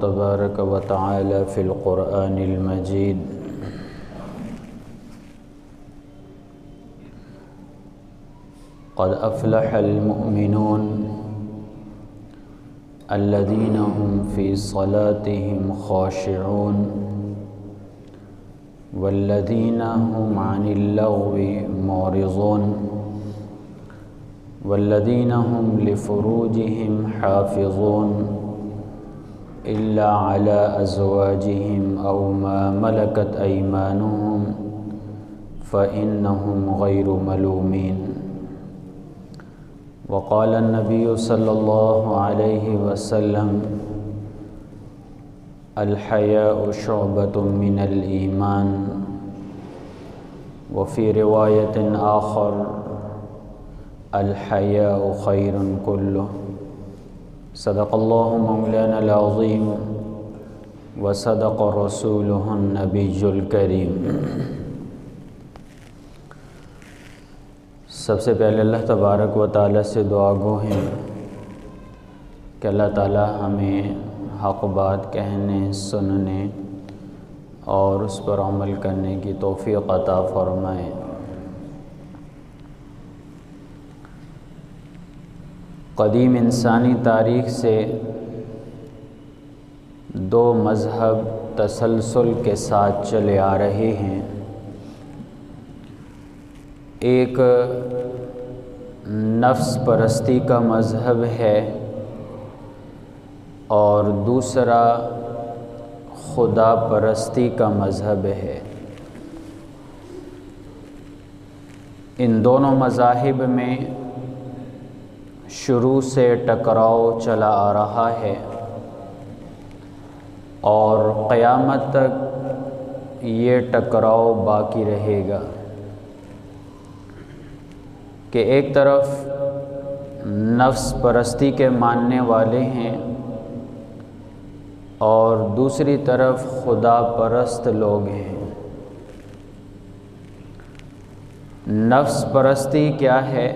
تبارك وتعالى في القرآن المجيد: قد أفلح المؤمنون الذين هم في صلاتهم خاشعون والذين هم عن اللغو معرضون والذين هم لفروجهم حافظون إلا على أزواجهم أو ما ملكت أيمانهم فإنهم غير ملومين. وقال النبي صلى الله عليه وسلم: الحياء شعبة من الإيمان. وفي رواية آخر: الحياء خير كله. صدق الله مولانا العظيم وصدق رسوله النبي الكريم۔ سب سے پہلے اللہ تبارک و تعالیٰ سے دعا گو ہیں کہ اللہ تعالیٰ ہمیں حق بات کہنے، سننے اور اس پر عمل کرنے کی توفیق عطا فرمائے۔ قدیم انسانی تاریخ سے دو مذہب تسلسل کے ساتھ چلے آ رہے ہیں۔ ایک نفس پرستی کا مذہب ہے اور دوسرا خدا پرستی کا مذہب ہے۔ ان دونوں مذاہب میں شروع سے ٹکراؤ چلا آ رہا ہے اور قیامت تک یہ ٹکراؤ باقی رہے گا کہ ایک طرف نفس پرستی کے ماننے والے ہیں اور دوسری طرف خدا پرست لوگ ہیں۔ نفس پرستی کیا ہے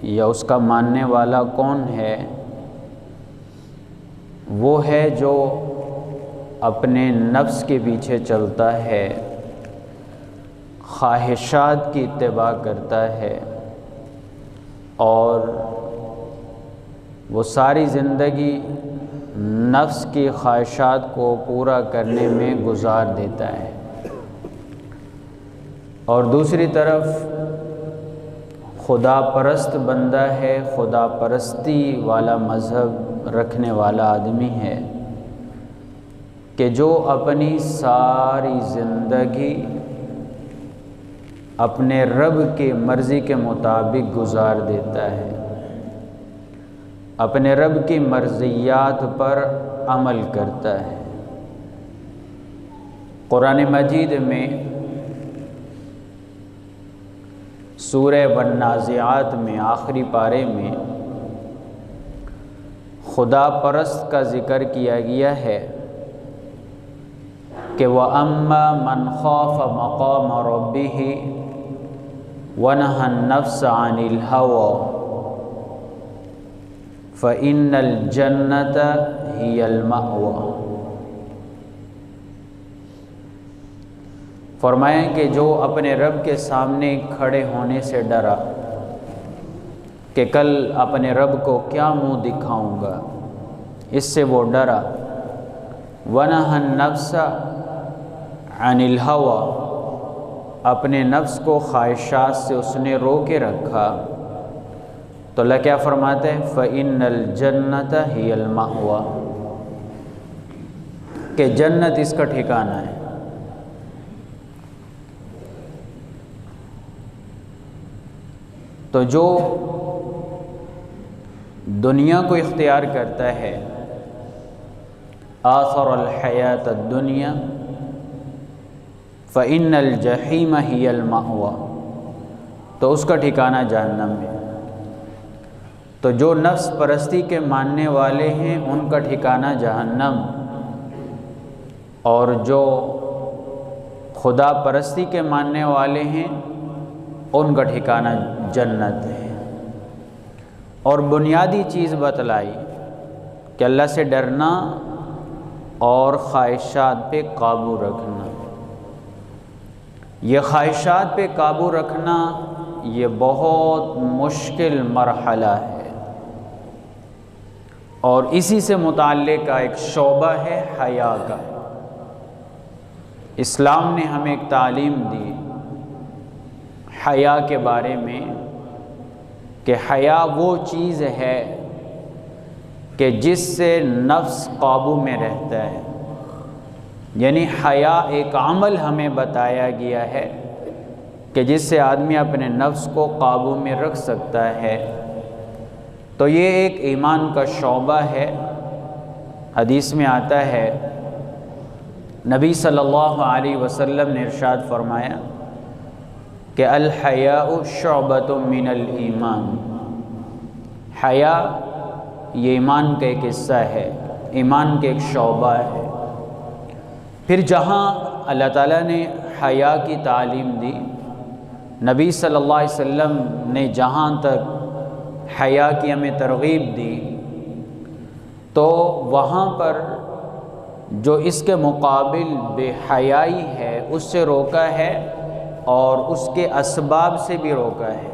یا اس کا ماننے والا کون ہے؟ وہ ہے جو اپنے نفس کے پیچھے چلتا ہے، خواہشات کی اتباع کرتا ہے اور وہ ساری زندگی نفس کی خواہشات کو پورا کرنے میں گزار دیتا ہے، اور دوسری طرف خدا پرست بندہ ہے، خدا پرستی والا مذہب رکھنے والا آدمی ہے کہ جو اپنی ساری زندگی اپنے رب کی مرضی کے مطابق گزار دیتا ہے، اپنے رب کی مرضیات پر عمل کرتا ہے۔ قرآن مجید میں سورہ والنازعات میں آخری پارے میں خدا پرست کا ذکر کیا گیا ہے کہ وَأَمَّا مَنْ خَافَ مَقَامَ رَبِّهِ وَنَهَى النَّفْسَ عَنِ الْهَوَىٰ فَإِنَّ الْجَنَّةَ هِيَ الْمَأْوَىٰ۔ فرمایا کہ جو اپنے رب کے سامنے کھڑے ہونے سے ڈرا کہ کل اپنے رب کو کیا منہ دکھاؤں گا، اس سے وہ ڈرا۔ وَنَهَى النَّفْسَ عَنِ الْهَوَىٰ، اپنے نفس کو خواہشات سے اس نے رو کے رکھا، تو اللہ کیا فرماتے ہیں؟ فَإِنَّ الْجَنَّةَ هِيَ الْمَأْوَىٰ، کہ جنت اس کا ٹھکانہ ہے۔ تو جو دنیا کو اختیار کرتا ہے، آثر الحیات الدنیا فإن الجحیم ہی المأویٰ، تو اس کا ٹھکانہ جہنم ہے۔ تو جو نفس پرستی کے ماننے والے ہیں ان کا ٹھکانہ جہنم، اور جو خدا پرستی کے ماننے والے ہیں ان کا ٹھکانہ جنت ہے۔ اور بنیادی چیز بتلائی کہ اللہ سے ڈرنا اور خواہشات پہ قابو رکھنا۔ یہ خواہشات پہ قابو رکھنا یہ بہت مشکل مرحلہ ہے، اور اسی سے متعلق ایک شعبہ ہے حیا کا۔ اسلام نے ہمیں ایک تعلیم دی حیا کے بارے میں کہ حیا وہ چیز ہے کہ جس سے نفس قابو میں رہتا ہے، یعنی حیا ایک عمل ہمیں بتایا گیا ہے کہ جس سے آدمی اپنے نفس کو قابو میں رکھ سکتا ہے۔ تو یہ ایک ایمان کا شعبہ ہے۔ حدیث میں آتا ہے، نبی صلی اللہ علیہ وسلم نے ارشاد فرمایا کہ الحیاء شعبۃ من الایمان، حیا یہ ایمان کا ایک حصہ ہے، ایمان کا ایک شعبہ ہے۔ پھر جہاں اللہ تعالیٰ نے حیا کی تعلیم دی، نبی صلی اللہ علیہ وسلم نے جہاں تک حیا کی ہمیں ترغیب دی، تو وہاں پر جو اس کے مقابل بے حیائی ہے اس سے روکا ہے، اور اس کے اسباب سے بھی روکا ہے،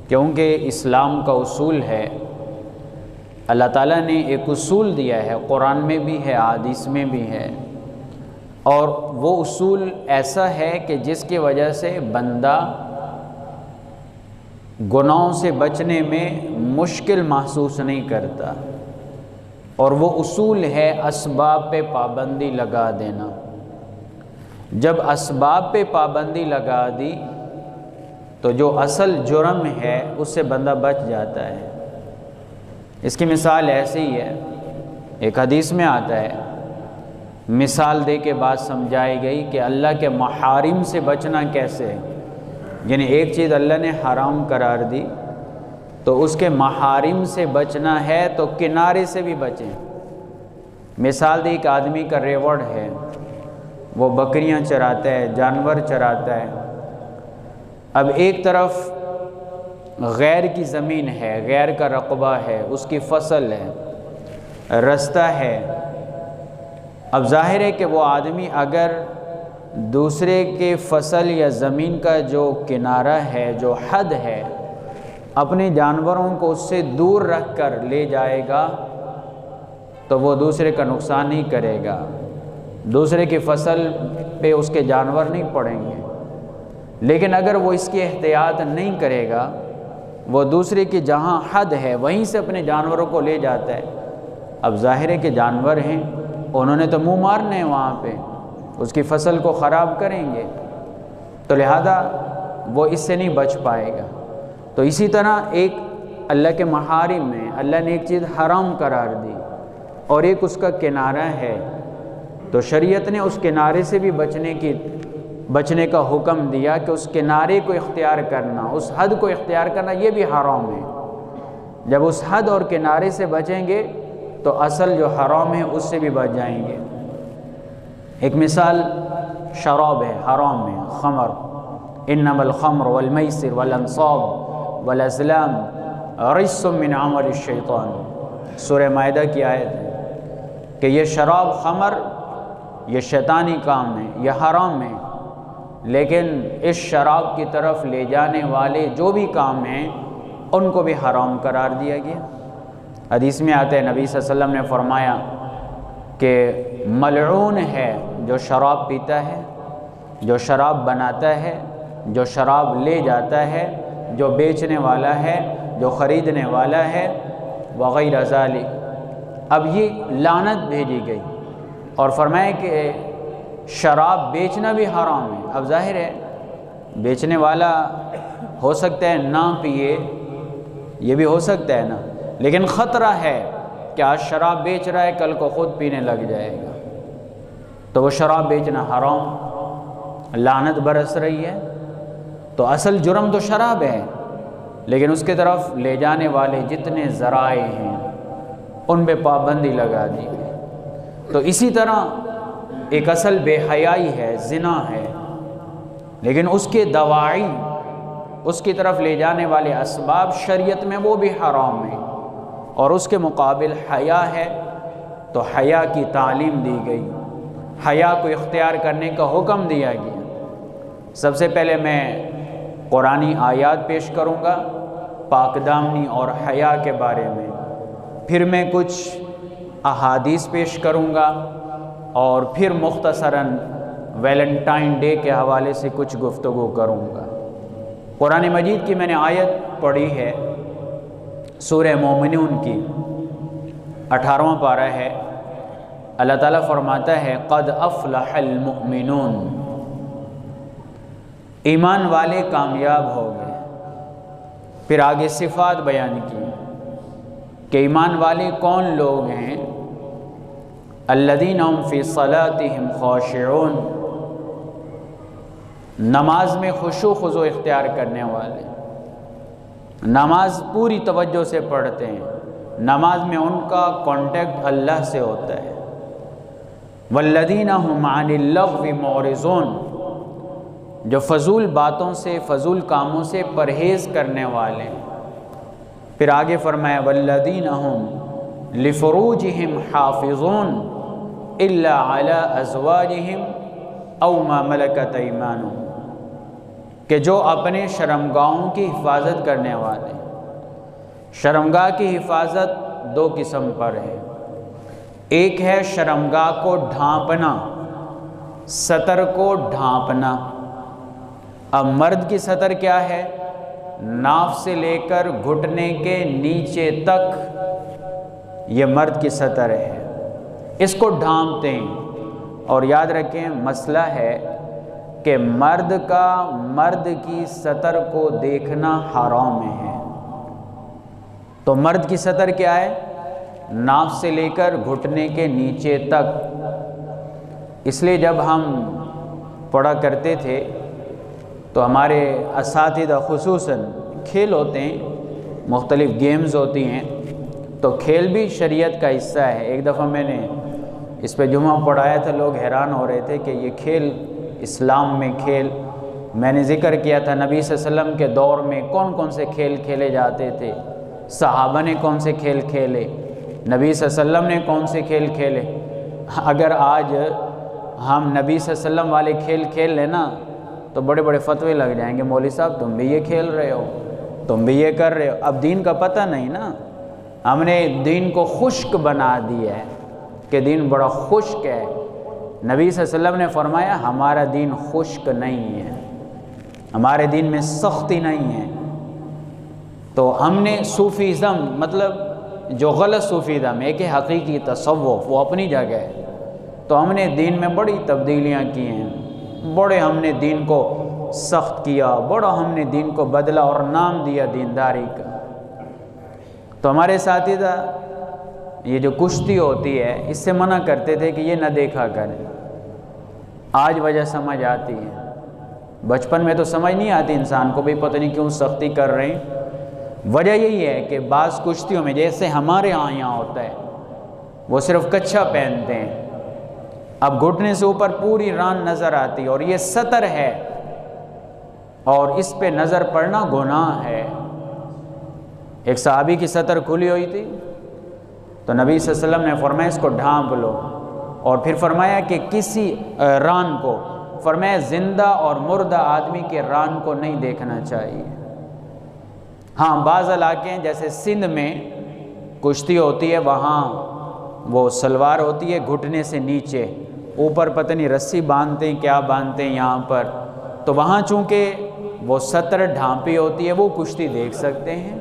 کیونکہ اسلام کا اصول ہے، اللہ تعالیٰ نے ایک اصول دیا ہے، قرآن میں بھی ہے، حدیث میں بھی ہے، اور وہ اصول ایسا ہے کہ جس کی وجہ سے بندہ گناہوں سے بچنے میں مشکل محسوس نہیں کرتا، اور وہ اصول ہے اسباب پہ پابندی لگا دینا۔ جب اسباب پہ پابندی لگا دی تو جو اصل جرم ہے اس سے بندہ بچ جاتا ہے۔ اس کی مثال ایسی ہی ہے، ایک حدیث میں آتا ہے، مثال دے کے بات سمجھائی گئی کہ اللہ کے محارم سے بچنا کیسے ہے، یعنی ایک چیز اللہ نے حرام قرار دی تو اس کے محارم سے بچنا ہے تو کنارے سے بھی بچیں۔ مثال دی، ایک آدمی کا ریوڑ ہے، وہ بکریاں چراتا ہے، جانور چراتا ہے، اب ایک طرف غیر کی زمین ہے، غیر کا رقبہ ہے، اس کی فصل ہے، رستہ ہے۔ اب ظاہر ہے کہ وہ آدمی اگر دوسرے کے فصل یا زمین کا جو کنارہ ہے، جو حد ہے، اپنے جانوروں کو اس سے دور رکھ کر لے جائے گا تو وہ دوسرے کا نقصان نہیں کرے گا، دوسرے کی فصل پہ اس کے جانور نہیں پڑیں گے۔ لیکن اگر وہ اس کی احتیاط نہیں کرے گا، وہ دوسرے کی جہاں حد ہے وہیں سے اپنے جانوروں کو لے جاتا ہے، اب ظاہر ہے کہ جانور ہیں، انہوں نے تو منہ مارنے ہیں، وہاں پہ اس کی فصل کو خراب کریں گے، تو لہذا وہ اس سے نہیں بچ پائے گا۔ تو اسی طرح ایک اللہ کے محارم میں اللہ نے ایک چیز حرام قرار دی اور ایک اس کا کنارہ ہے، تو شریعت نے اس کنارے سے بھی بچنے کا حکم دیا کہ اس کنارے کو اختیار کرنا، اس حد کو اختیار کرنا، یہ بھی حرام ہے۔ جب اس حد اور کنارے سے بچیں گے تو اصل جو حرام ہے اس سے بھی بچ جائیں گے۔ ایک مثال شراب ہے، حرام ہے، خمر، انما الخمر والمیسر والانصاب والازلام رجس من عمل الشیطان، سورہ مائدہ کی آیت ہے کہ یہ شراب، خمر، یہ شیطانی کام ہے، یہ حرام ہے، لیکن اس شراب کی طرف لے جانے والے جو بھی کام ہیں ان کو بھی حرام قرار دیا گیا۔ حدیث میں آتا ہے، نبی صلی اللہ علیہ وسلم نے فرمایا کہ ملعون ہے جو شراب پیتا ہے، جو شراب بناتا ہے، جو شراب لے جاتا ہے، جو بیچنے والا ہے، جو خریدنے والا ہے، وغیرہ ذالک۔ اب یہ لعنت بھیجی گئی اور فرمایا کہ شراب بیچنا بھی حرام ہے۔ اب ظاہر ہے بیچنے والا ہو سکتا ہے نہ پیے، یہ بھی ہو سکتا ہے نا، لیکن خطرہ ہے کہ آج شراب بیچ رہا ہے، کل کو خود پینے لگ جائے گا، تو وہ شراب بیچنا حرام، لعنت برس رہی ہے۔ تو اصل جرم تو شراب ہے، لیکن اس کے طرف لے جانے والے جتنے ذرائع ہیں ان پہ پابندی لگا دی گئی۔ تو اسی طرح ایک اصل بے حیائی ہے، زنا ہے، لیکن اس کے دواعی، اس کی طرف لے جانے والے اسباب شریعت میں وہ بھی حرام ہیں، اور اس کے مقابل حیا ہے تو حیا کی تعلیم دی گئی، حیا کو اختیار کرنے کا حکم دیا گیا۔ سب سے پہلے میں قرآنی آیات پیش کروں گا پاک دامنی اور حیا کے بارے میں، پھر میں کچھ احادیث پیش کروں گا، اور پھر مختصراً ویلنٹائن ڈے کے حوالے سے کچھ گفتگو کروں گا۔ قرآن مجید کی میں نے آیت پڑھی ہے سورہ مومنون کی 18واں پارہ ہے۔ اللہ تعالیٰ فرماتا ہے قد افلح المؤمنون، ایمان والے کامیاب ہو گئے۔ پھر آگے صفات بیان کی کہ ایمان والے کون لوگ ہیں؟ الذین هم فی صلاتهم خاشعون، نماز میں خشوع خضوع اختیار کرنے والے، نماز پوری توجہ سے پڑھتے ہیں، نماز میں ان کا کانٹیکٹ اللہ سے ہوتا ہے۔ والذین هم عن اللغو معرضون، جو فضول باتوں سے فضول کاموں سے پرہیز کرنے والے۔ پھر آگے فرمایا والذین هم لفروجهم حافظون الا علی ازواجهم او ما ملکت ایمانهم، کہ جو اپنے شرمگاہوں کی حفاظت کرنے والے۔ شرمگاہ کی حفاظت دو قسم پر ہے، ایک ہے شرمگاہ کو ڈھانپنا، ستر کو ڈھانپنا۔ اب مرد کی ستر کیا ہے؟ ناف سے لے کر گھٹنے کے نیچے تک یہ مرد کی ستر ہے، اس کو ڈھانپتے ہیں۔ اور یاد رکھیں مسئلہ ہے کہ مرد کی ستر کو دیکھنا حرام ہے۔ تو مرد کی ستر کیا ہے؟ ناف سے لے کر گھٹنے کے نیچے تک۔ اس لیے جب ہم پڑھا کرتے تھے تو ہمارے اساتذہ خصوصاً کھیل ہوتے ہیں، مختلف گیمز ہوتی ہیں، تو کھیل بھی شریعت کا حصہ ہے۔ ایک دفعہ میں نے اس پہ جمعہ پڑھایا تھا، لوگ حیران ہو رہے تھے کہ یہ کھیل اسلام میں کھیل۔ میں نے ذکر کیا تھا نبی صلی اللہ علیہ وسلم کے دور میں کون کون سے کھیل کھیلے جاتے تھے، صحابہ نے کون سے کھیل کھیلے، نبی صلی اللہ علیہ وسلم نے کون سے کھیل کھیلے۔ اگر آج ہم نبی صلی اللہ علیہ وسلم والے کھیل کھیل لیں نا تو بڑے بڑے فتوے لگ جائیں گے، مولوی صاحب تم بھی یہ کھیل رہے ہو، تم بھی یہ کر رہے ہو۔ اب دین کا پتہ نہیں نا، ہم نے دین کو خشک بنا دیا ہے کہ دین بڑا خشک ہے۔ نبی صلی اللہ علیہ وسلم نے فرمایا ہمارا دین خشک نہیں ہے، ہمارے دین میں سختی نہیں ہے۔ تو ہم نے صوفیزم، مطلب جو غلط صوفیزم ہے کہ حقیقی تصوف، وہ اپنی جگہ ہے، تو ہم نے دین میں بڑی تبدیلیاں کی ہیں، بڑے ہم نے دین کو سخت کیا، بڑا ہم نے دین کو بدلا اور نام دیا دینداری کا۔ تو ہمارے اساتذہ یہ جو کشتی ہوتی ہے اس سے منع کرتے تھے کہ یہ نہ دیکھا کریں۔ آج وجہ سمجھ آتی ہے، بچپن میں تو سمجھ نہیں آتی انسان کو، بھی پتہ نہیں کیوں سختی کر رہے ہیں۔ وجہ یہی ہے کہ بعض کشتیوں میں جیسے ہمارے یہاں ہوتا ہے، وہ صرف کچھا پہنتے ہیں، اب گھٹنے سے اوپر پوری ران نظر آتی، اور یہ ستر ہے اور اس پہ نظر پڑنا گناہ ہے۔ ایک صحابی کی ستر کھلی ہوئی تھی تو نبی صلی اللہ علیہ وسلم نے فرمایا اس کو ڈھانپ لو، اور پھر فرمایا کہ کسی ران کو، فرمایا زندہ اور مردہ آدمی کے ران کو نہیں دیکھنا چاہیے۔ ہاں بعض علاقے ہیں جیسے سندھ میں کشتی ہوتی ہے، وہاں وہ سلوار ہوتی ہے گھٹنے سے نیچے، اوپر پتہ نہیں رسی باندھتے ہیں کیا باندھتے ہیں یہاں پر، تو وہاں چونکہ وہ ستر ڈھانپی ہوتی ہے وہ کشتی دیکھ سکتے ہیں۔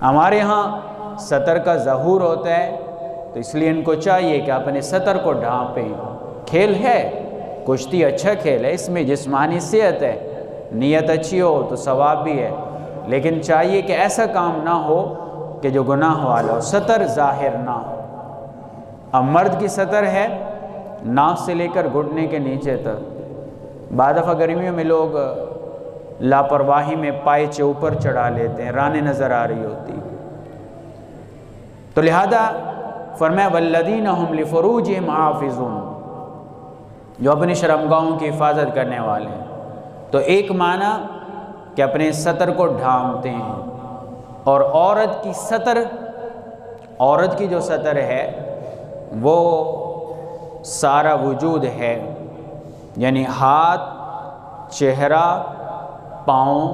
ہمارے ہاں ستر کا ظہور ہوتا ہے تو اس لیے ان کو چاہیے کہ اپنے ستر کو ڈھانپیں۔ کھیل ہے، کشتی اچھا کھیل ہے، اس میں جسمانی صحت ہے، نیت اچھی ہو تو ثواب بھی ہے، لیکن چاہیے کہ ایسا کام نہ ہو کہ جو گناہ والا ہو، ستر ظاہر نہ ہو۔ اب مرد کی ستر ہے ناف سے لے کر گھٹنے کے نیچے تک۔ بعض دفعہ گرمیوں میں لوگ لاپرواہی میں پائچے اوپر چڑھا لیتے ہیں، رانیں نظر آ رہی ہوتی، تو لہذا فرمایا والذین هم لفروجہم حافظون، جو اپنی شرمگاہوں کی حفاظت کرنے والے ہیں۔ تو ایک معنی کہ اپنے ستر کو ڈھانپتے ہیں، اور عورت کی ستر، عورت کی جو ستر ہے وہ سارا وجود ہے، یعنی ہاتھ، چہرہ، پاؤں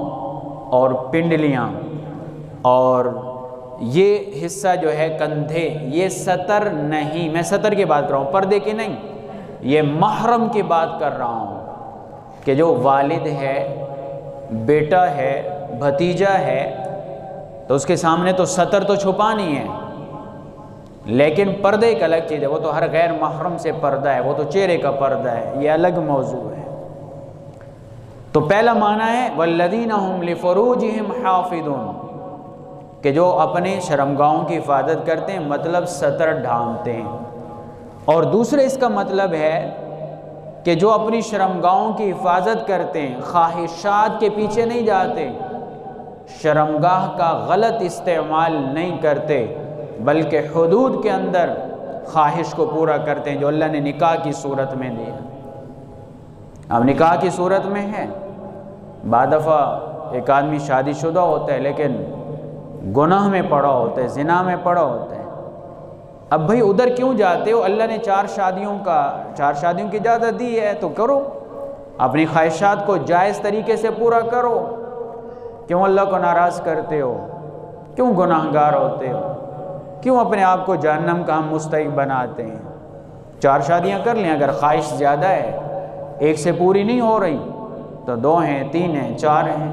اور پنڈلیاں، اور یہ حصہ جو ہے کندھے، یہ ستر نہیں، میں ستر کی بات کر رہا ہوں، پردے کی نہیں، یہ محرم کی بات کر رہا ہوں کہ جو والد ہے، بیٹا ہے، بھتیجا ہے، تو اس کے سامنے تو ستر تو چھپانی ہے، لیکن پردے ایک الگ چیز ہے، وہ تو ہر غیر محرم سے پردہ ہے، وہ تو چہرے کا پردہ ہے، یہ الگ موضوع ہے۔ تو پہلا معنی ہے والذین هم لفروجہم حافظون، کہ جو اپنے شرمگاہوں کی حفاظت کرتے ہیں، مطلب ستر ڈھانپتے ہیں، اور دوسرے اس کا مطلب ہے کہ جو اپنی شرمگاہوں کی حفاظت کرتے ہیں، خواہشات کے پیچھے نہیں جاتے، شرمگاہ کا غلط استعمال نہیں کرتے، بلکہ حدود کے اندر خواہش کو پورا کرتے ہیں جو اللہ نے نکاح کی صورت میں دیا۔ اب نکاح کی صورت میں ہے، بعض دفعہ ایک آدمی شادی شدہ ہوتا ہے لیکن گناہ میں پڑا ہوتا ہے، زنا میں پڑا ہوتا ہے، اب بھئی ادھر کیوں جاتے ہو؟ اللہ نے چار شادیوں کی اجازت دی ہے تو کرو، اپنی خواہشات کو جائز طریقے سے پورا کرو، کیوں اللہ کو ناراض کرتے ہو؟ کیوں گناہگار ہوتے ہو؟ کیوں اپنے آپ کو جہنم کا ہم مستحق بناتے ہیں؟ چار شادیاں کر لیں، اگر خواہش زیادہ ہے، ایک سے پوری نہیں ہو رہی تو 2 ہیں، 3 ہیں، 4 ہیں،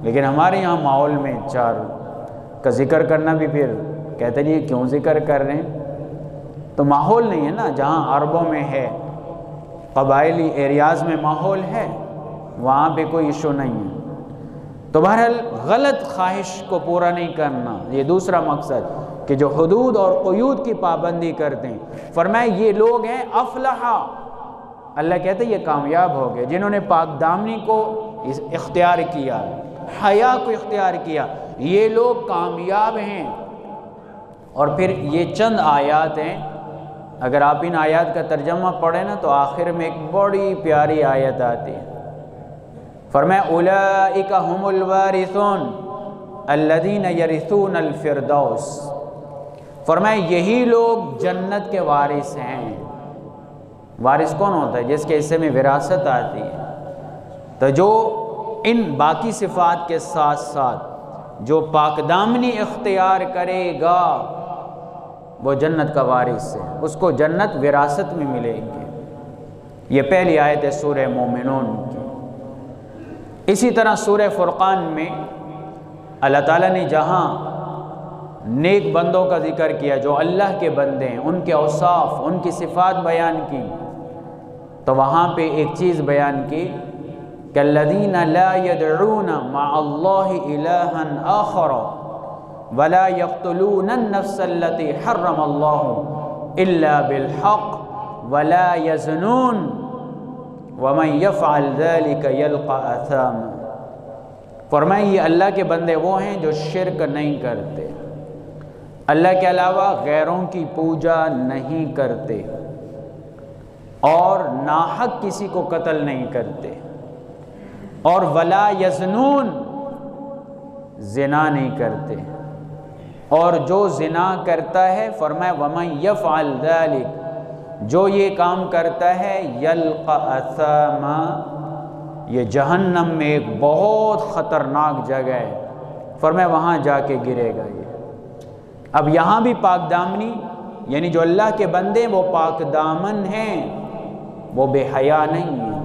لیکن ہمارے یہاں ماحول میں 4 کا ذکر کرنا بھی پھر کہتے ہیں یہ کیوں ذکر کر رہے ہیں؟ تو ماحول نہیں ہے نا، جہاں عربوں میں ہے، قبائلی ایریاز میں ماحول ہے، وہاں پہ کوئی ایشو نہیں ہے۔ تو بہرحال غلط خواہش کو پورا نہیں کرنا، یہ دوسرا مقصد کہ جو حدود اور قیود کی پابندی کرتے ہیں۔ فرمایا یہ لوگ ہیں افلحا، اللہ کہتے ہیں یہ کامیاب ہو گئے، جنہوں نے پاک دامنی کو اختیار کیا، حیا کو اختیار کیا، یہ لوگ کامیاب ہیں۔ اور پھر یہ چند آیات ہیں، اگر آپ ان آیات کا ترجمہ پڑھیں نا تو آخر میں ایک بڑی پیاری آیت آتی ہے، فرمایا اولئک هم الوارثون الذین یرثون الفردوس، فرمایا یہی لوگ جنت کے وارث ہیں۔ وارث کون ہوتا ہے؟ جس کے حصے میں وراثت آتی ہے۔ تو جو ان باقی صفات کے ساتھ ساتھ جو پاک دامنی اختیار کرے گا وہ جنت کا وارث ہے، اس کو جنت وراثت میں ملے گی۔ یہ پہلی آیت ہے سورہ مومنون کی۔ اسی طرح سورہ فرقان میں اللہ تعالیٰ نے جہاں نیک بندوں کا ذکر کیا، جو اللہ کے بندے ہیں، ان کے اوصاف، ان کی صفات بیان کی، تو وہاں پہ ایک چیز بیان کی کہ الذین لا يدعون مع اللہ الہا آخر ولا يقتلون النفس التي حرم اللہ الا بالحق ولا يزنون ومن يفعل ذلك يلقى اثاما، فرمائے یہ اللہ کے بندے وہ ہیں جو شرک نہیں کرتے، اللہ کے علاوہ غیروں کی پوجا نہیں کرتے، اور ناحق کسی کو قتل نہیں کرتے، اور ولا یزنون، زنا نہیں کرتے، اور جو زنا کرتا ہے فرمایا ومن یفعل ذلک، جو یہ کام کرتا ہے یلقى اثاما، یہ جہنم میں ایک بہت خطرناک جگہ ہے، فرمایا وہاں جا کے گرے گا یہ۔ اب یہاں بھی پاک دامنی، یعنی جو اللہ کے بندے وہ پاک دامن ہیں، وہ بے حیا نہیں ہیں،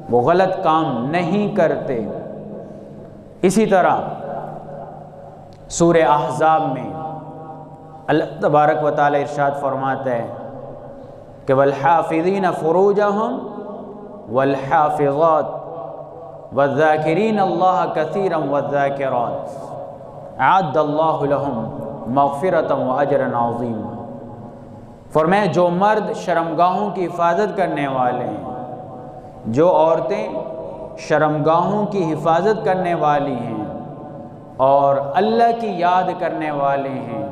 وہ غلط کام نہیں کرتے۔ اسی طرح سورہ احزاب میں اللہ تبارک و تعالی ارشاد فرماتا ہے کہ والحافظین فروجہم والحافظات والذاکرین اللہ کثیرا والذاکرات اعد اللہ لہم مغفرتا واجرا عظیما، فرمایا جو مرد شرمگاہوں کی حفاظت کرنے والے ہیں، جو عورتیں شرمگاہوں کی حفاظت کرنے والی ہیں اور اللہ کی یاد کرنے والے ہیں،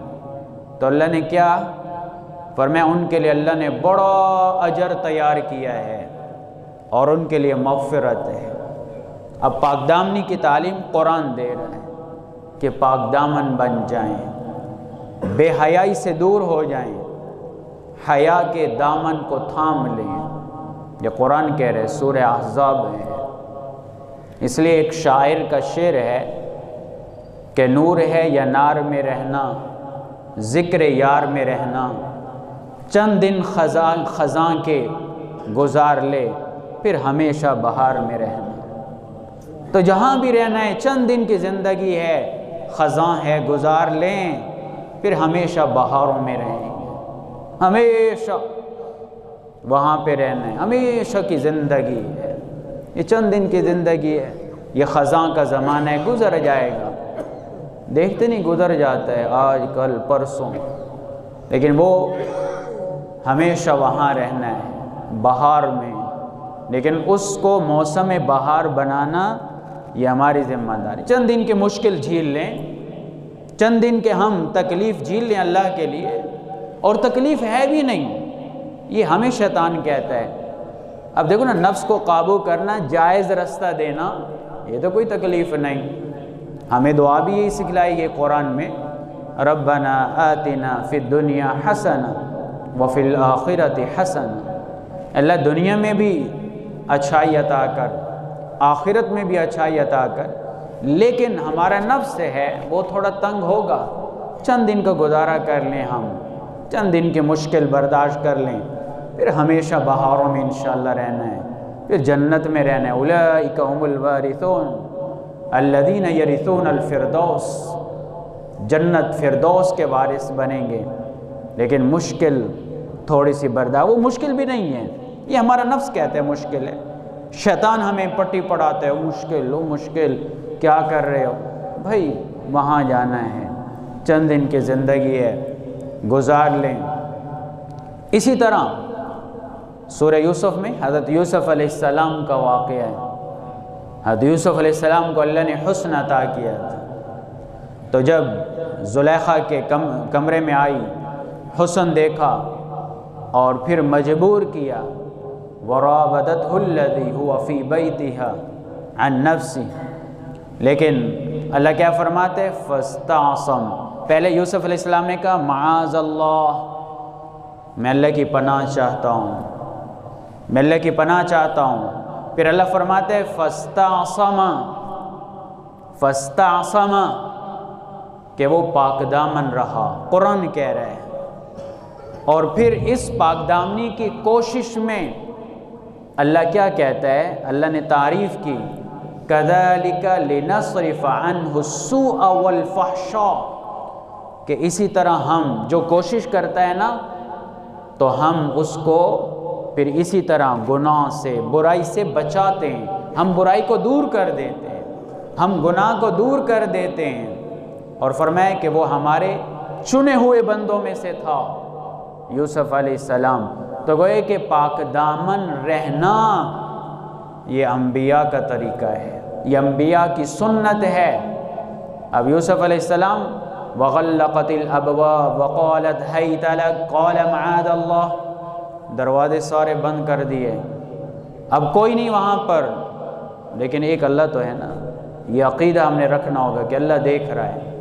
تو اللہ نے کیا فرمایا ان کے لیے اللہ نے بڑا اجر تیار کیا ہے اور ان کے لیے مغفرت ہے۔ اب پاک دامنی کی تعلیم قرآن دے رہا ہے کہ پاک دامن بن جائیں، بے حیائی سے دور ہو جائیں، حیا کے دامن کو تھام لیں۔ یہ قرآن کہہ رہے، سورہ احزاب ہے۔ اس لیے ایک شاعر کا شعر ہے کہ نور ہے یا نار میں رہنا، ذکر یار میں رہنا، چند دن خزاں کے گزار لے، پھر ہمیشہ بہار میں رہنا۔ تو جہاں بھی رہنا ہے، چند دن کی زندگی ہے، خزاں ہے، گزار لیں، پھر ہمیشہ بہاروں میں رہیں گے۔ ہمیشہ وہاں پہ رہنا ہے، ہمیشہ کی زندگی ہے، یہ چند دن کی زندگی ہے، یہ خزاں کا زمانہ ہے، گزر جائے گا۔ دیکھتے نہیں گزر جاتا ہے، آج کل پرسوں، لیکن وہ ہمیشہ وہاں رہنا ہے، بہار میں۔ لیکن اس کو موسم بہار بنانا یہ ہماری ذمہ داری۔ چند دن کے مشکل جھیل لیں، چند دن کے ہم تکلیف جھیل لیں اللہ کے لیے، اور تکلیف ہے بھی نہیں، یہ ہمیں شیطان کہتا ہے۔ اب دیکھو نا، نفس کو قابو کرنا، جائز رستہ دینا، یہ تو کوئی تکلیف نہیں۔ ہمیں دعا بھی یہی سکھلائی ہے قرآن میں، ربنا آتنا فی الدنیا حسنہ وفی الآخرۃ حسنہ۔ اللہ دنیا میں بھی اچھائی عطا کر، آخرت میں بھی اچھائی عطا کر، لیکن ہمارا نفس ہے وہ تھوڑا تنگ ہوگا، چند دن کا گزارا کر لیں، ہم چند دن کے مشکل برداشت کر لیں، پھر ہمیشہ بہاروں میں انشاءاللہ رہنا ہے، پھر جنت میں رہنا ہے۔ اولئک هم الوارثون الذین یرثون الفردوس، جنت فردوس کے وارث بنیں گے۔ لیکن مشکل تھوڑی سی برداشت، وہ مشکل بھی نہیں ہے، یہ ہمارا نفس کہتا ہے مشکل ہے، شیطان ہمیں پٹی پڑھاتا ہے، مشکل، وہ مشکل، کیا کر رہے ہو بھائی، وہاں جانا ہے، چند دن کی زندگی ہے، گزار لیں۔ اسی طرح سورہ یوسف میں حضرت یوسف علیہ السلام کا واقعہ ہے۔ حضرت یوسف علیہ السلام کو اللہ نے حسن عطا کیا تھا، تو جب زلیخا کے کمرے میں آئی، حسن دیکھا اور پھر مجبور کیا، وراودته الذی هو فی بیتها عن نفسه، لیکن اللہ کیا فرماتے، فاستعصم۔ پہلے یوسف علیہ السلام نے کہا معاذ اللہ، میں اللہ کی پناہ چاہتا ہوں، میں اللہ کی پناہ چاہتا ہوں۔ پھر اللہ فرماتے فاستعصم، فاستعصم، کہ وہ پاک دامن رہا، قرآن کہہ رہے ہیں۔ اور پھر اس پاک دامنی کی کوشش میں اللہ کیا کہتا ہے، اللہ نے تعریف کی، کذالک لنصرف عنہ السوء والفحشاء، کہ اسی طرح ہم جو کوشش کرتا ہے نا، تو ہم اس کو پھر اسی طرح گناہ سے، برائی سے بچاتے ہیں، ہم برائی کو دور کر دیتے ہیں، ہم گناہ کو دور کر دیتے ہیں۔ اور فرمایا کہ وہ ہمارے چنے ہوئے بندوں میں سے تھا یوسف علیہ السلام۔ تو گوئے کہ پاک دامن رہنا یہ انبیاء کا طریقہ ہے، یہ انبیاء کی سنت ہے۔ اب یوسف علیہ السلام وغلقت الابواب وقالت حیت لک قال معاذ اللہ، دروازے سارے بند کر دیے، اب کوئی نہیں وہاں پر، لیکن ایک اللہ تو ہے نا، یہ عقیدہ ہم نے رکھنا ہوگا کہ اللہ دیکھ رہا ہے۔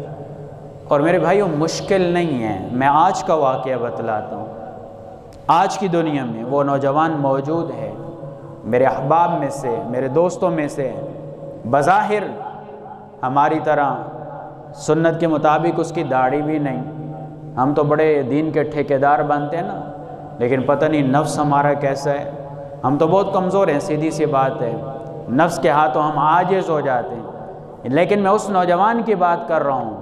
اور میرے بھائیوں، مشکل نہیں ہے، میں آج کا واقعہ بتلاتا ہوں۔ آج کی دنیا میں وہ نوجوان موجود ہے، میرے احباب میں سے، میرے دوستوں میں سے، بظاہر ہماری طرح سنت کے مطابق اس کی داڑھی بھی نہیں، ہم تو بڑے دین کے ٹھیکیدار بنتے ہیں نا، لیکن پتہ نہیں نفس ہمارا کیسا ہے، ہم تو بہت کمزور ہیں، سیدھی سی بات ہے، نفس کے ہاتھوں ہم عاجز ہو جاتے ہیں۔ لیکن میں اس نوجوان کی بات کر رہا ہوں،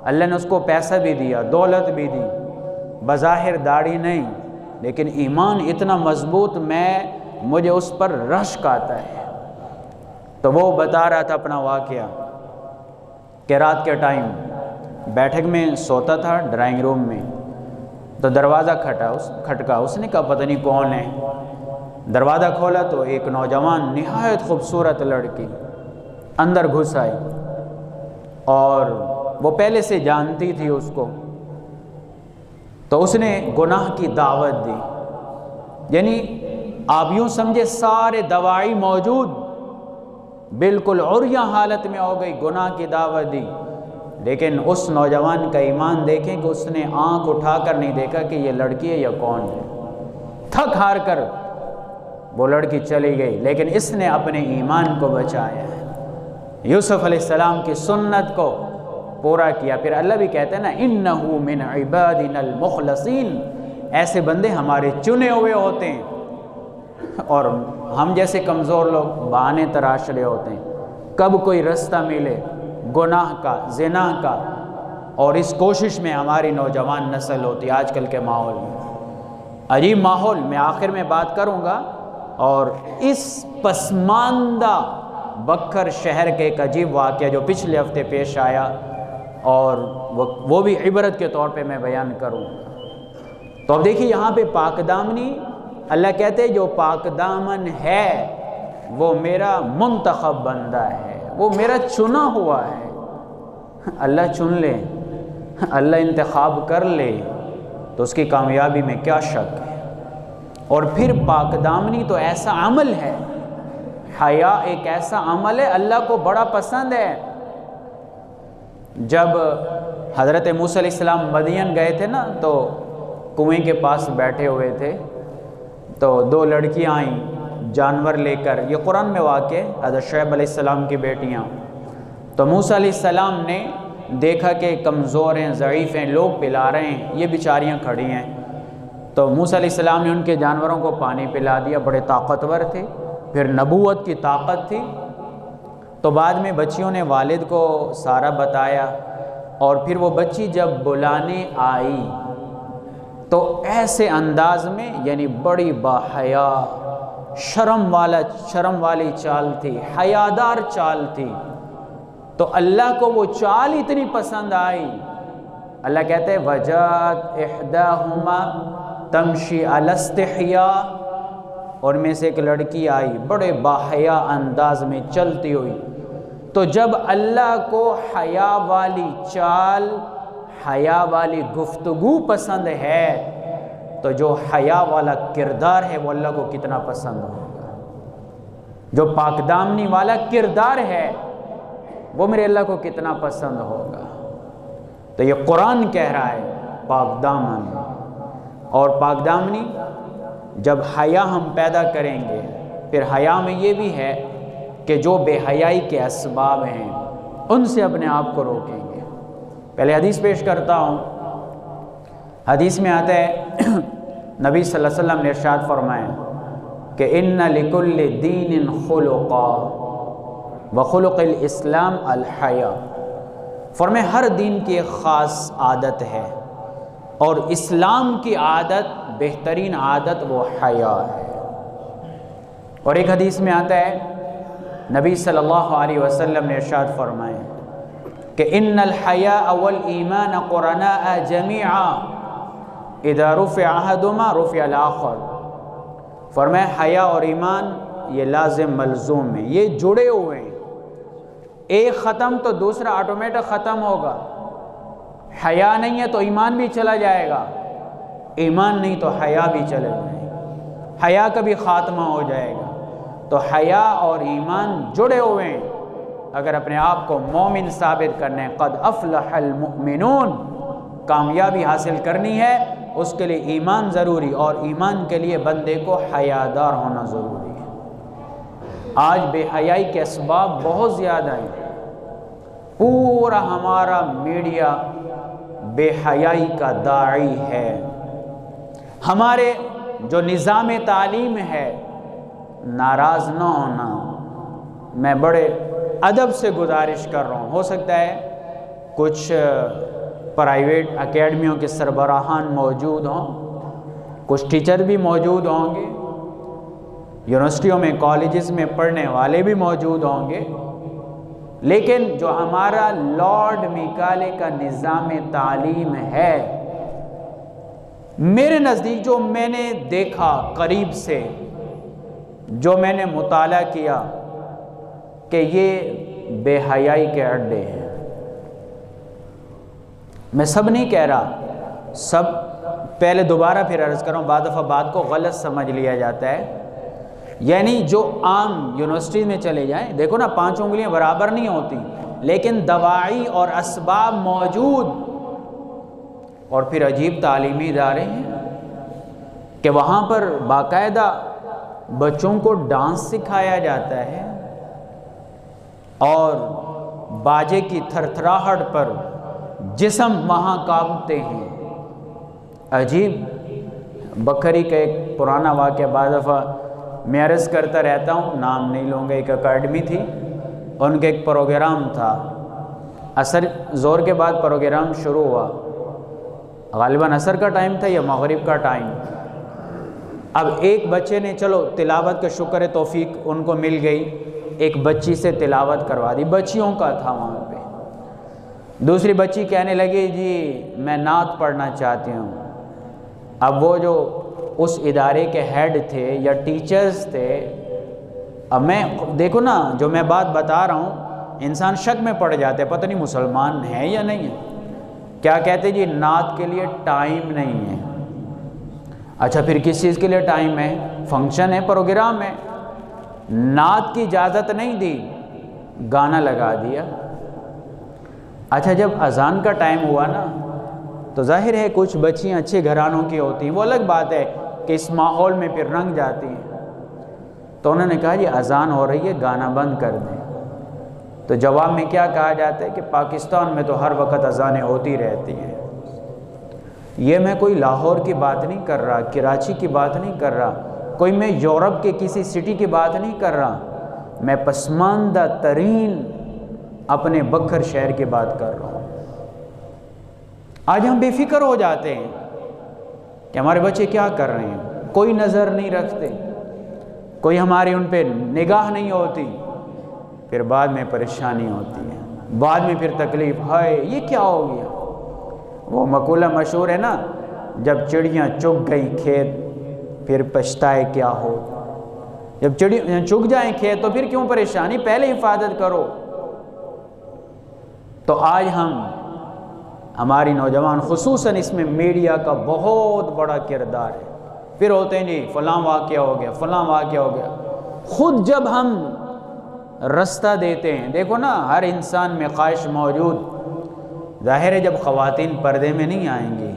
اللہ نے اس کو پیسہ بھی دیا، دولت بھی دی، بظاہر داڑھی نہیں، لیکن ایمان اتنا مضبوط، مجھے اس پر رشک آتا ہے۔ تو وہ بتا رہا تھا اپنا واقعہ کہ رات کے ٹائم بیٹھک میں سوتا تھا ڈرائنگ روم میں، تو دروازہ کھٹکا، اس نے کہا پتہ نہیں کون ہے، دروازہ کھولا تو ایک نوجوان نہایت خوبصورت لڑکی اندر گھس آئی، اور وہ پہلے سے جانتی تھی اس کو، تو اس نے گناہ کی دعوت دی، یعنی آپ یوں سمجھے سارے دواعی موجود، بالکل عریاں حالت میں ہو گئی، گناہ کی دعوت دی، لیکن اس نوجوان کا ایمان دیکھیں کہ اس نے آنکھ اٹھا کر نہیں دیکھا کہ یہ لڑکی ہے یا کون ہے، تھک ہار کر وہ لڑکی چلی گئی، لیکن اس نے اپنے ایمان کو بچایا ہے، یوسف علیہ السلام کی سنت کو پورا کیا۔ پھر اللہ بھی کہتے ہیں نا انہو من عبادنا المخلصین، ایسے بندے ہمارے چنے ہوئے ہوتے ہیں، اور ہم جیسے کمزور لوگ بہانے تراش رہے ہوتے ہیں، کب کوئی رستہ ملے گناہ کا، زنا کا، اور اس کوشش میں ہماری نوجوان نسل ہوتی ہے آج کل کے ماحول میں۔ عجیب ماحول، میں آخر میں بات کروں گا، اور اس پسماندہ بکر شہر کے ایک عجیب واقعہ جو پچھلے ہفتے پیش آیا، اور وہ بھی عبرت کے طور پہ میں بیان کروں گا۔ تو اب دیکھیے یہاں پہ پاک دامنی، اللہ کہتے جو پاک دامن ہے وہ میرا منتخب بندہ ہے، وہ میرا چنا ہوا ہے۔ اللہ چن لے، اللہ انتخاب کر لے تو اس کی کامیابی میں کیا شک ہے۔ اور پھر پاک دامنی تو ایسا عمل ہے، حیا ایک ایسا عمل ہے اللہ کو بڑا پسند ہے۔ جب حضرت موسیٰ علیہ السلام مدین گئے تھے نا، تو کنویں کے پاس بیٹھے ہوئے تھے، تو دو لڑکیاں آئیں جانور لے کر، یہ قرآن میں واقع ہے، حضرت شعیب علیہ السلام کی بیٹیاں۔ تو موسیٰ علیہ السلام نے دیکھا کہ کمزور ہیں، ضعیف ہیں، لوگ پلا رہے ہیں، یہ بیچاریاں کھڑی ہیں، تو موسیٰ علیہ السلام نے ان کے جانوروں کو پانی پلا دیا، بڑے طاقتور تھے، پھر نبوت کی طاقت تھی۔ تو بعد میں بچیوں نے والد کو سارا بتایا، اور پھر وہ بچی جب بلانے آئی تو ایسے انداز میں، یعنی بڑی باحیا، شرم والی چال تھی، حیادار چال تھی، تو اللہ کو وہ چال اتنی پسند آئی۔ اللہ کہتے ہیں وَجَاءَتْ إِحْدَاهُمَا تَمْشِي عَلَى اسْتِحْيَاءٍ، اور میں سے ایک لڑکی آئی بڑے باحیا انداز میں چلتی ہوئی۔ تو جب اللہ کو حیا والی چال، حیا والی گفتگو پسند ہے، تو جو حیا والا کردار ہے وہ اللہ کو کتنا پسند ہوگا۔ جو پاک دامنی والا کردار ہے وہ میرے اللہ کو کتنا پسند ہوگا۔ تو یہ قرآن کہہ رہا ہے پاک دامن، اور پاک دامنی جب حیا ہم پیدا کریں گے، پھر حیا میں یہ بھی ہے کہ جو بے حیائی کے اسباب ہیں ان سے اپنے آپ کو روکیں گے۔ پہلے حدیث پیش کرتا ہوں۔ حدیث میں آتا ہے نبی صلی اللہ علیہ وسلم نے ارشاد فرمایا کہ ان لکل دین خلقا وخلق الاسلام الحیا، فرمائے ہر دین کی ایک خاص عادت ہے، اور اسلام کی عادت، بہترین عادت وہ حیا ہے۔ اور ایک حدیث میں آتا ہے نبی صلی اللہ علیہ وسلم نے ارشاد فرمایا کہ ان الحیاء والایمان قرناء جمیعا اذا رفع احدهما رفع الاخر، فرمایا حیا اور ایمان یہ لازم ملزوم ہیں، یہ جڑے ہوئے ہیں، ایک ختم تو دوسرا آٹومیٹک ختم ہوگا۔ حیا نہیں ہے تو ایمان بھی چلا جائے گا، ایمان نہیں تو حیا بھی چلے جائے گا، حیا کا بھی خاتمہ ہو جائے گا۔ تو حیا اور ایمان جڑے ہوئے ہیں۔ اگر اپنے آپ کو مومن ثابت کرنے، قد افلح المؤمنون، کامیابی حاصل کرنی ہے، اس کے لیے ایمان ضروری، اور ایمان کے لیے بندے کو حیادار ہونا ضروری ہے۔ آج بے حیائی کے اسباب بہت زیادہ ہیں، پورا ہمارا میڈیا بے حیائی کا داعی ہے۔ ہمارے جو نظام تعلیم ہے، ناراض نہ ہونا، میں بڑے ادب سے گزارش کر رہا ہوں، ہو سکتا ہے کچھ پرائیویٹ اکیڈمیوں کے سربراہان موجود ہوں، کچھ ٹیچر بھی موجود ہوں گے، یونیورسٹیوں میں، کالجز میں پڑھنے والے بھی موجود ہوں گے، لیکن جو ہمارا لارڈ میکالے کا نظام تعلیم ہے، میرے نزدیک جو میں نے دیکھا قریب سے، جو میں نے مطالعہ کیا، کہ یہ بے حیائی کے اڈے ہیں۔ میں سب نہیں کہہ رہا، سب، پہلے دوبارہ پھر عرض کروں، بعض دفعہ بات کو غلط سمجھ لیا جاتا ہے، یعنی جو عام یونیورسٹی میں چلے جائیں، دیکھو نا 5 انگلیاں برابر نہیں ہوتی، لیکن دوائی اور اسباب موجود. اور پھر عجیب تعلیمی ادارے ہیں کہ وہاں پر باقاعدہ بچوں کو ڈانس سکھایا جاتا ہے اور باجے کی تھرتھراہٹ پر جسم وہاں کانپتے ہیں. عجیب. بکری کا ایک پرانا واقعہ بعض دفعہ میں عرض کرتا رہتا ہوں، نام نہیں لوں گا. ایک اکیڈمی تھی، ان کا ایک پروگرام تھا. عصر زور کے بعد پروگرام شروع ہوا، غالباً عصر کا ٹائم تھا یا مغرب کا ٹائم. اب ایک بچے نے چلو تلاوت کا شکر توفیق ان کو مل گئی، ایک بچی سے تلاوت کروا دی. بچیوں کا تھا وہاں پہ. دوسری بچی کہنے لگی جی میں نعت پڑھنا چاہتی ہوں. اب وہ جو اس ادارے کے ہیڈ تھے یا ٹیچرز تھے، اب میں دیکھو نا جو میں بات بتا رہا ہوں انسان شک میں پڑ جاتے پتہ نہیں مسلمان ہے یا نہیں ہے. کیا کہتے جی نعت کے لیے ٹائم نہیں ہے. اچھا پھر کس چیز کے لیے ٹائم ہے؟ فنکشن ہے، پروگرام ہے. نعت کی اجازت نہیں دی، گانا لگا دیا. اچھا جب اذان کا ٹائم ہوا نا تو ظاہر ہے کچھ بچیاں اچھے گھرانوں کی ہوتی ہیں، وہ الگ بات ہے کہ اس ماحول میں پھر رنگ جاتی ہیں. تو انہوں نے کہا جی اذان ہو رہی ہے، گانا بند کر دیں. تو جواب میں کیا کہا جاتا ہے کہ پاکستان میں تو ہر وقت اذانیں ہوتی رہتی ہیں. یہ میں کوئی لاہور کی بات نہیں کر رہا، کراچی کی بات نہیں کر رہا، کوئی میں یورپ کے کسی سٹی کی بات نہیں کر رہا، میں پسماندہ ترین اپنے بکھر شہر کی بات کر رہا ہوں. آج ہم بے فکر ہو جاتے ہیں کہ ہمارے بچے کیا کر رہے ہیں، کوئی نظر نہیں رکھتے، کوئی ہماری ان پہ نگاہ نہیں ہوتی. پھر بعد میں پریشانی ہوتی ہے، بعد میں پھر تکلیف. ہائے یہ کیا ہو گیا؟ وہ مقولہ مشہور ہے نا، جب چڑیاں چگ گئیں کھیت پھر پچھتائے کیا ہو. جب چڑیاں چگ جائیں کھیت تو پھر کیوں پریشانی، پہلے حفاظت کرو. تو آج ہماری نوجوان خصوصاً اس میں میڈیا کا بہت بڑا کردار ہے. پھر ہوتے ہیں جی فلاں واقعہ ہو گیا، فلاں واقعہ ہو گیا. خود جب ہم رستہ دیتے ہیں، دیکھو نا ہر انسان میں خواہش موجود. ظاہر ہے جب خواتین پردے میں نہیں آئیں گی،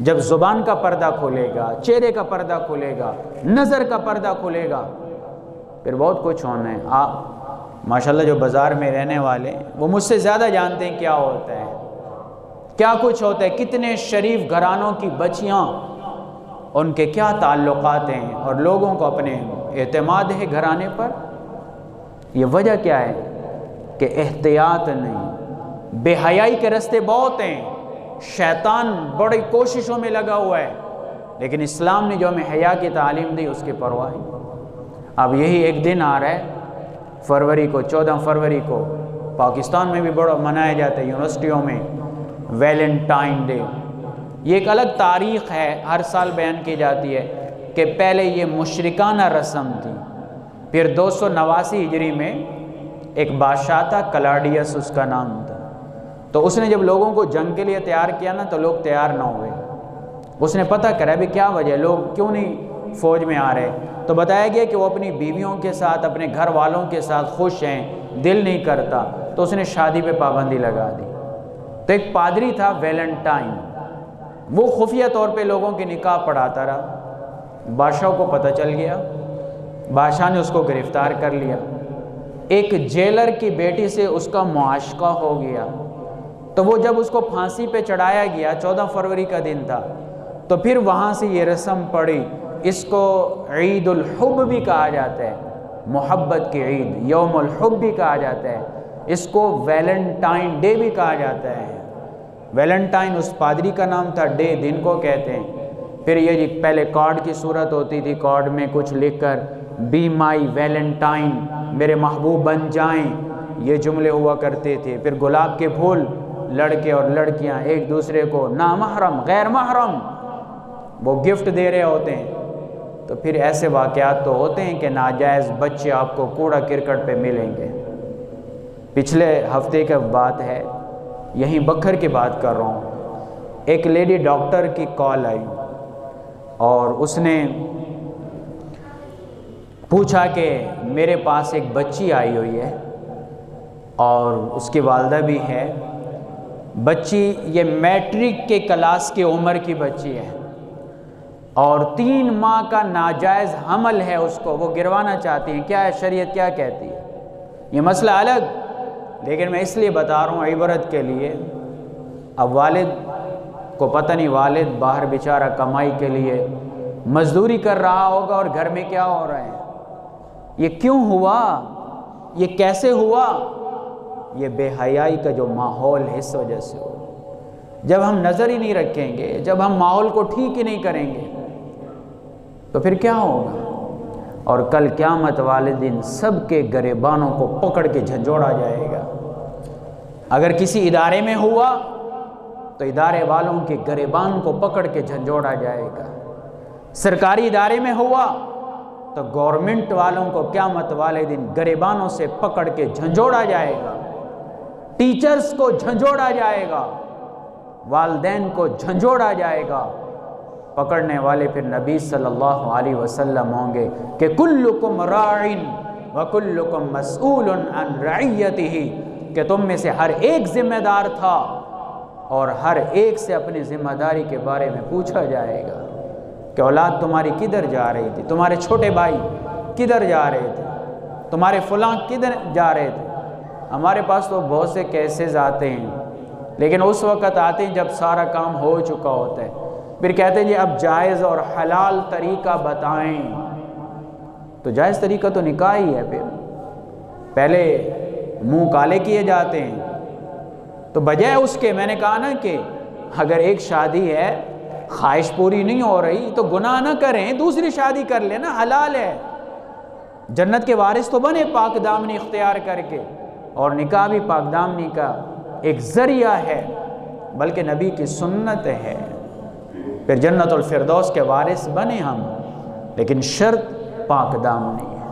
جب زبان کا پردہ کھلے گا، چہرے کا پردہ کھلے گا، نظر کا پردہ کھلے گا، پھر بہت کچھ ہونا ہے. آپ ماشاءاللہ جو بازار میں رہنے والے وہ مجھ سے زیادہ جانتے ہیں کیا ہوتا ہے، کیا کچھ ہوتا ہے. کتنے شریف گھرانوں کی بچیاں، ان کے کیا تعلقات ہیں اور لوگوں کو اپنے اعتماد ہے گھرانے پر. یہ وجہ کیا ہے کہ احتیاط نہیں. بے حیائی کے رستے بہت ہیں، شیطان بڑی کوششوں میں لگا ہوا ہے، لیکن اسلام نے جو ہمیں حیا کی تعلیم دی اس کی پرواہ. اب یہی ایک دن آ رہا ہے فروری کو، 14 فروری کو پاکستان میں بھی بڑا منایا جاتا ہے یونیورسٹیوں میں، ویلنٹائن ڈے. یہ ایک الگ تاریخ ہے، ہر سال بیان کی جاتی ہے کہ پہلے یہ مشرکانہ رسم تھی. پھر 289 ہجری میں ایک بادشاہ تھا کلاڈیس اس کا نام تھا. تو اس نے جب لوگوں کو جنگ کے لیے تیار کیا نا تو لوگ تیار نہ ہوئے. اس نے پتہ کرا بھی کیا وجہ، لوگ کیوں نہیں فوج میں آ رہے. تو بتایا گیا کہ وہ اپنی بیویوں کے ساتھ، اپنے گھر والوں کے ساتھ خوش ہیں، دل نہیں کرتا. تو اس نے شادی پہ پابندی لگا دی. تو ایک پادری تھا ویلنٹائن، وہ خفیہ طور پہ لوگوں کے نکاح پڑھاتا رہا. بادشاہ کو پتہ چل گیا، بادشاہ نے اس کو گرفتار کر لیا. ایک جیلر کی بیٹی سے اس کا معاشقہ ہو گیا. تو وہ جب اس کو پھانسی پہ چڑھایا گیا، 14 فروری کا دن تھا، تو پھر وہاں سے یہ رسم پڑی. اس کو عید الحب بھی کہا جاتا ہے، محبت کی عید، یوم الحب بھی کہا جاتا ہے. اس کو ویلنٹائن ڈے بھی کہا جاتا ہے. ویلنٹائن اس پادری کا نام تھا، ڈے دن کو کہتے ہیں. پھر یہ جی پہلے کارڈ کی صورت ہوتی تھی، کارڈ میں کچھ لکھ کر بی مائی ویلنٹائن، میرے محبوب بن جائیں، یہ جملے ہوا کرتے تھے. پھر گلاب کے پھول، لڑکے اور لڑکیاں ایک دوسرے کو نامحرم، غیر محرم وہ گفٹ دے رہے ہوتے ہیں. تو پھر ایسے واقعات تو ہوتے ہیں کہ ناجائز بچے آپ کو کوڑا کرکٹ پہ ملیں گے. پچھلے ہفتے کا بات ہے، یہیں بکھر کی بات کر رہا ہوں. ایک لیڈی ڈاکٹر کی کال آئی اور اس نے پوچھا کہ میرے پاس ایک بچی آئی ہوئی ہے اور اس کی والدہ بھی ہے. بچی یہ میٹرک کے کلاس کی عمر کی بچی ہے اور 3 ماہ کا ناجائز حمل ہے، اس کو وہ گروانا چاہتی ہیں. کیا ہے شریعت کیا کہتی ہے؟ یہ مسئلہ الگ، لیکن میں اس لیے بتا رہا ہوں عبرت کے لیے. اب والد کو پتہ نہیں، والد باہر بیچارہ کمائی کے لیے مزدوری کر رہا ہوگا اور گھر میں کیا ہو رہا ہے. یہ کیوں ہوا؟ یہ کیسے ہوا؟ یہ بے حیائی کا جو ماحول ہے اس وجہ سے ہوا. جب ہم نظر ہی نہیں رکھیں گے، جب ہم ماحول کو ٹھیک ہی نہیں کریں گے تو پھر کیا ہوگا؟ اور کل قیامت والے دن سب کے گریبانوں کو پکڑ کے جھنجھوڑا جائے گا. اگر کسی ادارے میں ہوا تو ادارے والوں کے گریبان کو پکڑ کے جھنجھوڑا جائے گا. سرکاری ادارے میں ہوا تو گورنمنٹ والوں کو قیامت والے دن گریبانوں سے پکڑ کے جھنجھوڑا جائے گا. ٹیچرز کو جھنجھوڑا جائے گا، والدین کو جھنجھوڑا جائے گا. پکڑنے والے پھر نبی صلی اللہ علیہ وسلم ہوں گے کہ کلکم راعٍ وکلکم مسئول عن رعیتہ، کہ تم میں سے ہر ایک ذمہ دار تھا اور ہر ایک سے اپنی ذمہ داری کے بارے میں پوچھا جائے گا کہ اولاد تمہاری کدھر جا رہی تھی، تمہارے چھوٹے بھائی کدھر جا رہے تھے، تمہارے فلاں کدھر جا رہے تھے. ہمارے پاس تو بہت سے کیسز آتے ہیں، لیکن اس وقت آتے ہیں جب سارا کام ہو چکا ہوتا ہے. پھر کہتے ہیں جی اب جائز اور حلال طریقہ بتائیں. تو جائز طریقہ تو نکاح ہی ہے. پھر پہلے منہ کالے کیے جاتے ہیں. تو بجائے اس کے میں نے کہا نا کہ اگر ایک شادی ہے خواہش پوری نہیں ہو رہی تو گناہ نہ کریں، دوسری شادی کر لیں نا، حلال ہے. جنت کے وارث تو بنے پاک دامنی اختیار کر کے، اور نکاح بھی پاک دامنی کا ایک ذریعہ ہے، بلکہ نبی کی سنت ہے. پھر جنت الفردوس کے وارث بنے ہم، لیکن شرط پاک دامنی ہے.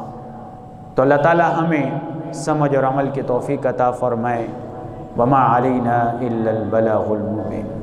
تو اللہ تعالی ہمیں سمجھ اور عمل کی توفیق عطا فرمائے. وما علینا الا البلاغ المبین.